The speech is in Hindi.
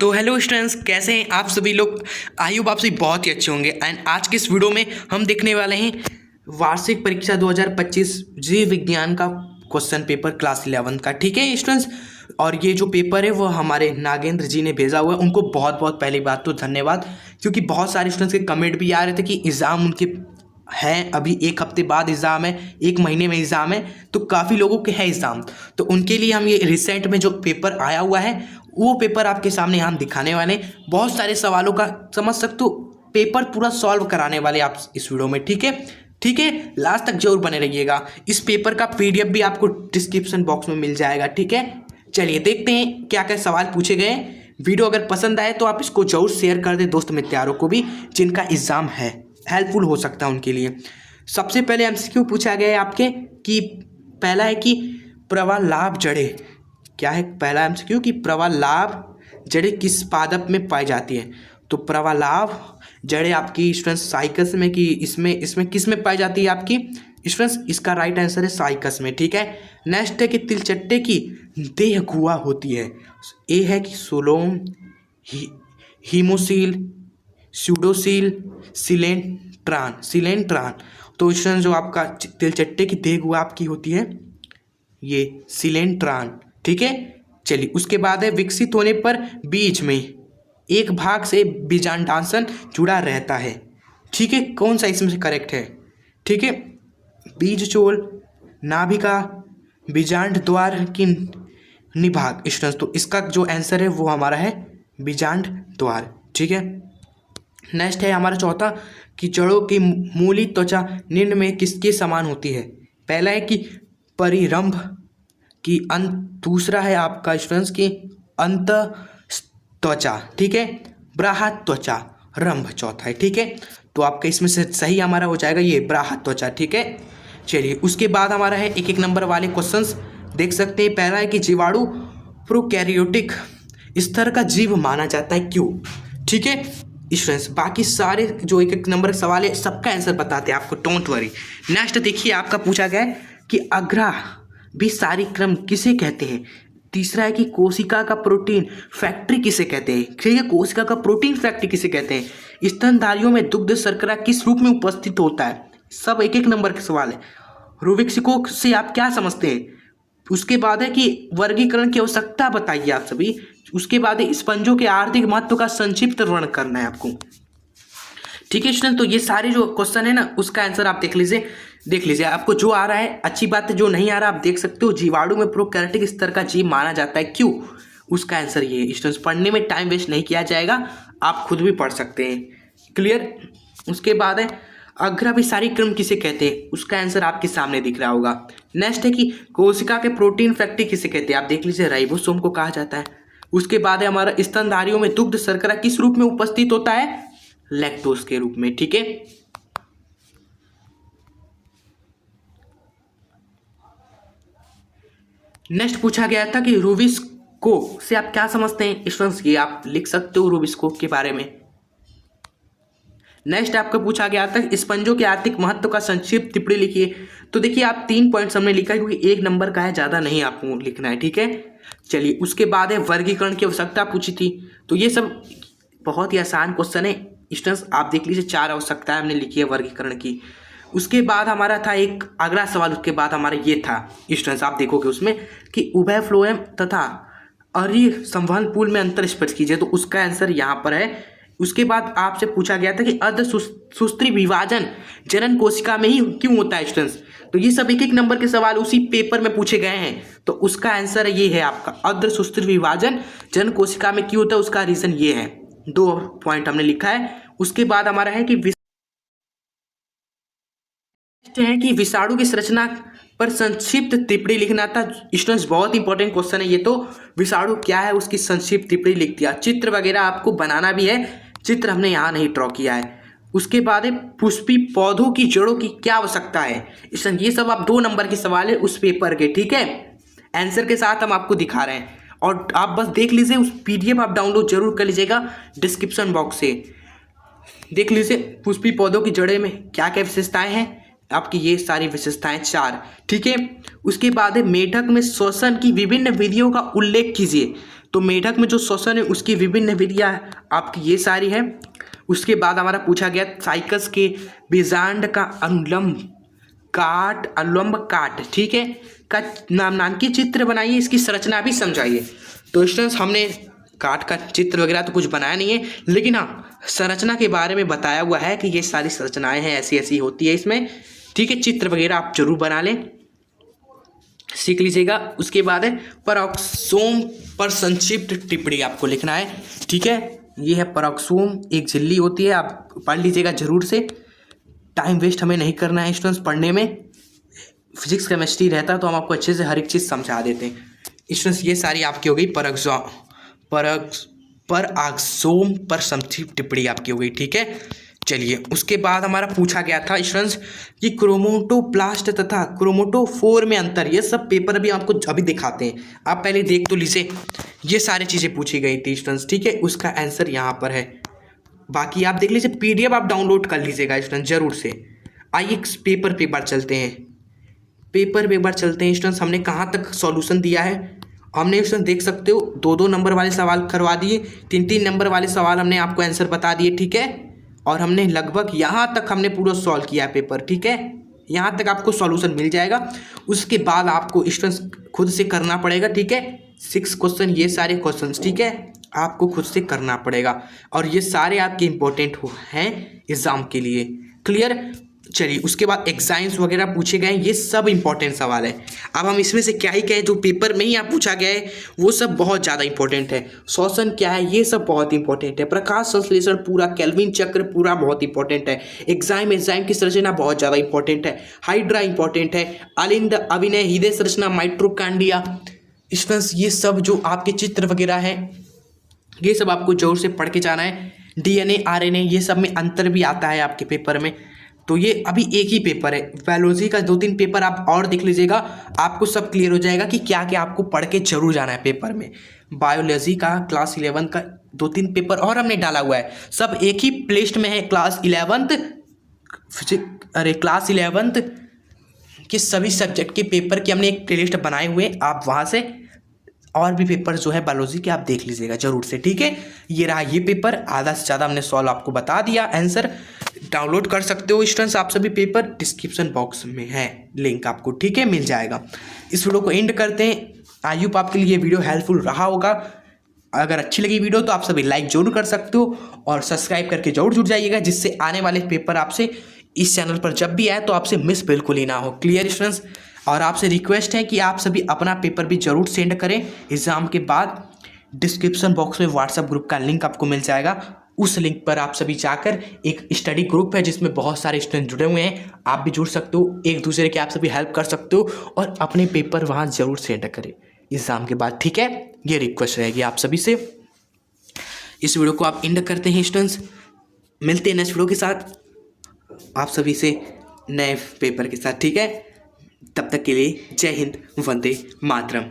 तो हेलो स्टूडेंट्स, कैसे हैं आप सभी लोग। आई होप आप सभी बहुत ही अच्छे होंगे। एंड आज के इस वीडियो में हम देखने वाले हैं वार्षिक परीक्षा 2025 जीव विज्ञान का क्वेश्चन पेपर क्लास 11 का। ठीक है स्टूडेंट्स, और ये जो पेपर है वो हमारे नागेंद्र जी ने भेजा हुआ है। उनको बहुत बहुत पहली बात तो धन्यवाद, क्योंकि बहुत सारे स्टूडेंट्स के कमेंट भी आ रहे थे कि एग्ज़ाम उनके है, अभी एक हफ्ते बाद एग्ज़ाम है, एक महीने में एग्ज़ाम है, तो काफ़ी लोगों के है एग्ज़ाम। तो उनके लिए हम ये रिसेंट में जो पेपर आया हुआ है वो पेपर आपके सामने हम दिखाने वाले हैं। बहुत सारे सवालों का समझ सकते हो, पेपर पूरा सॉल्व कराने वाले आप इस वीडियो में। ठीक है, लास्ट तक जरूर बने रहिएगा। इस पेपर का PDF भी आपको डिस्क्रिप्शन बॉक्स में मिल जाएगा। ठीक है, चलिए देखते हैं क्या क्या सवाल पूछे गए हैं। वीडियो अगर पसंद आए तो आप इसको जरूर शेयर कर दें दोस्त मित्रों को भी जिनका एग्ज़ाम है, हेल्पफुल हो सकता है उनके लिए। सबसे पहले MCQ पूछा गया है आपके कि पहला है कि प्रवालाभ जड़ें, क्या है पहला MCQ कि प्रवालाभ जड़ें किस पादप में पाई जाती है। तो प्रवालाभ जड़ें आपकी स्टूडेंट्स साइकस में, कि इसमें किस में पाई जाती है आपकी स्टूडेंट्स। इसका राइट आंसर है साइकस में। ठीक है, नेक्स्ट है कि तिलचट्टे की देह गुहा होती है। ए है कि सोलोम, हीमोसील, स्यूडोसील, सिलेंट्रान। तो स्टूडेंट्स जो आपका तिलचट्टे की देह गुहा आपकी होती है ये सिलेंट्रान। ठीक है, चलिए उसके बाद है विकसित होने पर बीज में एक भाग से बीजांडांसन जुड़ा रहता है। ठीक है, कौन सा इसमें से करेक्ट है। ठीक है, बीज चोल, नाभिका, बीजांड द्वार की निभाग स्टूडेंट्स। तो इसका जो आंसर है वो हमारा है बीजांड द्वार। ठीक है, नेक्स्ट है हमारा चौथा कि जड़ों की मूली त्वचा निम्न में किसके समान होती है। पहला है कि परिरंभ की दूसरा है आपका स्टूडेंट्स की अंत त्वचा। ठीक है, बृहत त्वचा, रंभ चौथा है। ठीक है, तो आपका इसमें से सही हमारा हो जाएगा ये बृहत त्वचा। ठीक है, चलिए उसके बाद हमारा है एक नंबर वाले क्वेश्चंस देख सकते हैं। पहला है कि जीवाणु प्रोकैरियोटिक स्तर का जीव माना जाता है, क्यों। ठीक है स्टूडेंट्स, बाकी सारे जो एक नंबर सवाल है सबका आंसर बताते हैं आपको, डोंट वरी। नेक्स्ट देखिए आपका पूछा गया है कि अग्रा विसारी क्रम किसे कहते हैं। तीसरा है कि कोशिका का प्रोटीन फैक्ट्री किसे कहते हैं। ठीक है, कोशिका का प्रोटीन फैक्ट्री किसे कहते हैं। स्तनधारियों में दुग्ध शर्करा किस रूप में उपस्थित होता है। सब एक नंबर के सवाल है। रूबिक्स से आप क्या समझते हैं। उसके बाद है कि वर्गीकरण की आवश्यकता बताइए आप सभी। उसके बाद स्पंजों के आर्थिक महत्व का संक्षिप्त वर्णन करना है आपको। ठीक है स्टूडेंट, तो ये सारे जो क्वेश्चन है ना उसका आंसर आप देख लीजिए आपको जो आ रहा है अच्छी बात है, जो नहीं आ रहा आप देख सकते हो। जीवाणु में प्रोकैरियोटिक स्तर का जीव माना जाता है, क्यों। उसका आंसर ये है स्टूडेंट्स। पढ़ने में टाइम वेस्ट नहीं किया जाएगा, आप खुद भी पढ़ सकते हैं। क्लियर। उसके बाद है अग्राभिसारी क्रम किसे कहते हैं। उसका आंसर आपके सामने दिख रहा होगा। नेक्स्ट है कि कोशिका के प्रोटीन फैक्ट्री किसे कहते हैं। आप देख लीजिए राइबोसोम को कहा जाता है। उसके बाद है हमारा स्तनधारियों में दुग्ध शर्करा किस रूप में उपस्थित होता है, लैक्टोज के रूप में। ठीक है, नेक्स्ट पूछा गया था कि रूबिस्को से आप क्या समझते हैं स्टूडेंट्स। ये आप लिख सकते हो रूबिस्को के बारे में। नेक्स्ट आपका पूछा गया था स्पंजों के आर्थिक महत्व का संक्षिप्त टिप्पणी लिखिए। तो देखिए आप 3 पॉइंट्स हमने लिखा है, क्योंकि 1 नंबर का है, ज़्यादा नहीं आपको लिखना है। ठीक है, चलिए उसके बाद है वर्गीकरण की आवश्यकता पूछी थी। तो ये सब बहुत ही आसान क्वेश्चन है स्टूडेंट्स, आप देख लीजिए 4 आवश्यकताएं हमने लिखी है वर्गीकरण की। उसके बाद हमारा था एक अगला सवाल, उसके बाद हमारा ये था स्टूडेंट्स, आप देखोगे उसमें कि उभय फ्लोएम तथा अरि संवहन पूल में अंतर स्पष्ट कीजिए। तो उसका आंसर यहाँ पर है। उसके बाद आपसे पूछा गया था कि अर्ध सुस्त्री विभाजन जनन कोशिका में ही क्यों होता है स्टूडेंट्स। तो ये सब एक नंबर के सवाल उसी पेपर में पूछे गए हैं। तो उसका आंसर ये है आपका अर्ध सुस्त्री विभाजन जनन कोशिका में क्यों होता है। उसका रीजन ये है, 2 पॉइंट हमने लिखा है। उसके बाद हमारा है कि विषाणु की संरचना पर संक्षिप्त टिप्पणी लिखना था स्टूडेंट्स। बहुत इंपॉर्टेंट क्वेश्चन है ये तो। विषाणु क्या है उसकी संक्षिप्त टिप्पणी लिख दिया। चित्र वगैरह आपको बनाना भी है, चित्र हमने यहाँ नहीं ड्रॉ किया है। उसके बाद है पुष्पी पौधों की जड़ों की क्या आवश्यकता है। ये सब आप 2 नंबर के सवाल है उस पेपर के। ठीक है, आंसर के साथ हम आपको दिखा रहे हैं, और आप बस देख लीजिए उस PDF आप डाउनलोड जरूर कर लीजिएगा डिस्क्रिप्शन बॉक्स से। देख लीजिए पुष्पी पौधों की जड़ें में क्या क्या विशेषताएं हैं आपकी, ये सारी विशेषताएं 4। ठीक है, उसके बाद है मेढक में श्वसन की विभिन्न विधियों का उल्लेख कीजिए। तो मेढक में जो श्वसन है उसकी विभिन्न विधियाँ आपकी ये सारी है। उसके बाद हमारा पूछा गया साइकस के बीजांड का अनुलंब काट, ठीक है, का नामांकित चित्र बनाइए, इसकी संरचना भी समझाइए। तो स्टूडेंट्स हमने काट का चित्र वगैरह तो कुछ बनाया नहीं है, लेकिन हाँ संरचना के बारे में बताया हुआ है कि ये सारी संरचनाएं हैं, ऐसी ऐसी होती है इसमें, ठीक है। चित्र वगैरह आप जरूर बना लें, सीख लीजिएगा। उसके बाद है पराक्सोम पर संक्षिप्त टिप्पणी आपको लिखना है, ठीक है। ये है पराक्सोम, एक झिल्ली होती है, आप पढ़ लीजिएगा जरूर से। टाइम वेस्ट हमें नहीं करना है स्टूडेंट्स पढ़ने में, फिजिक्स केमिस्ट्री रहता तो हम आपको अच्छे से हर एक चीज़ समझा देते हैं स्टूडेंट्स। ये सारी आपकी हो गई पराक्सोम पर संक्षिप्त टिप्पणी आपकी हो गई, ठीक है। चलिए उसके बाद हमारा पूछा गया था स्टूडेंट्स कि क्रोमोटोप्लास्ट तथा क्रोमोटोफोर में अंतर, ये सब पेपर भी आपको अभी दिखाते हैं, आप पहले देख तो लीजिए। ये सारी चीज़ें पूछी गई थी स्टूडेंट्स, ठीक है। उसका आंसर यहाँ पर है, बाकी आप देख लीजिए, PDF आप डाउनलोड कर लीजिएगा स्टूडेंट्स जरूर से। आइए पेपर पे एक बार चलते हैं, स्टूडेंट्स। हमने कहाँ तक सॉल्यूशन दिया है, हमने स्टूडेंट देख सकते हो 2-2 नंबर वाले सवाल करवा दिए, 3-3 नंबर वाले सवाल हमने आपको आंसर बता दिए, ठीक है। और हमने लगभग यहाँ तक हमने पूरा सॉल्व किया है पेपर, ठीक है। यहाँ तक आपको सॉल्यूशन मिल जाएगा। उसके बाद आपको स्टूडेंट्स खुद से करना पड़ेगा, ठीक है। 6 क्वेश्चन, ये सारे क्वेश्चंस, ठीक है, आपको खुद से करना पड़ेगा। और ये सारे आपके इम्पोर्टेंट हैं एग्ज़ाम के लिए, क्लियर। चलिए उसके बाद एग्जाम्स वगैरह पूछे गए, ये सब इंपॉर्टेंट सवाल है। अब हम इसमें से क्या ही कहें, जो पेपर में ही आप पूछा गया है वो सब बहुत ज़्यादा इंपॉर्टेंट है। श्वसन क्या है, ये सब बहुत इंपॉर्टेंट है। प्रकाश संश्लेषण पूरा, केल्विन चक्र पूरा बहुत इंपॉर्टेंट है। एग्जाम की संरचना बहुत ज़्यादा इंपॉर्टेंट है। हाइड्रा इंपॉर्टेंट है। अलिंद अभिनय हृदय संरचना, माइट्रोकांडिया, स्टूडेंट्स ये सब जो आपके चित्र वगैरह है ये सब आपको जोर से पढ़ के जाना है। DNA RNA ये सब में अंतर भी आता है आपके पेपर में। तो ये अभी एक ही पेपर है, बायोलॉजी का 2-3 पेपर आप और देख लीजिएगा, आपको सब क्लियर हो जाएगा कि क्या क्या आपको पढ़ के जरूर जाना है पेपर में। बायोलॉजी का क्लास 11 का 2-3 पेपर और हमने डाला हुआ है, सब एक ही प्लेलिस्ट में है। क्लास 11th के सभी सब्जेक्ट के पेपर की हमने एक प्लेलिस्ट बनाए हुए, आप वहाँ से और भी पेपर जो है बायोलॉजी के आप देख लीजिएगा जरूर से, ठीक है। ये रहा ये पेपर, आधा से ज़्यादा हमने सॉल्व आपको बता दिया, आंसर डाउनलोड कर सकते हो स्टूडेंट्स आप सभी पेपर, डिस्क्रिप्शन बॉक्स में है लिंक आपको, ठीक है, मिल जाएगा। इस वीडियो को एंड करते हैं। आई होप आपके लिए वीडियो हेल्पफुल रहा होगा। अगर अच्छी लगी वीडियो तो आप सभी लाइक जरूर कर सकते हो और सब्सक्राइब करके जरूर जुड़ जाइएगा, जिससे आने वाले पेपर आपसे इस चैनल पर जब भी आए तो आपसे मिस बिल्कुल ही ना हो, क्लियर स्टूडेंट्स। और आपसे रिक्वेस्ट है कि आप सभी अपना पेपर भी जरूर सेंड करें एग्ज़ाम के बाद। डिस्क्रिप्शन बॉक्स में व्हाट्सएप ग्रुप का लिंक आपको मिल जाएगा, उस लिंक पर आप सभी जाकर, एक स्टडी ग्रुप है जिसमें बहुत सारे स्टूडेंट जुड़े हुए हैं, आप भी जुड़ सकते हो, एक दूसरे की आप सभी हेल्प कर सकते हो और अपने पेपर वहाँ जरूर सेंड करें एग्ज़ाम के बाद, ठीक है। ये रिक्वेस्ट रहेगी आप सभी से। इस वीडियो को आप एंड करते हैं स्टूडेंट्स, मिलते हैं नेक्स्ट वीडियो के साथ आप सभी से नए पेपर के साथ, ठीक है। तब तक के लिए जय हिंद, वंदे मातरम।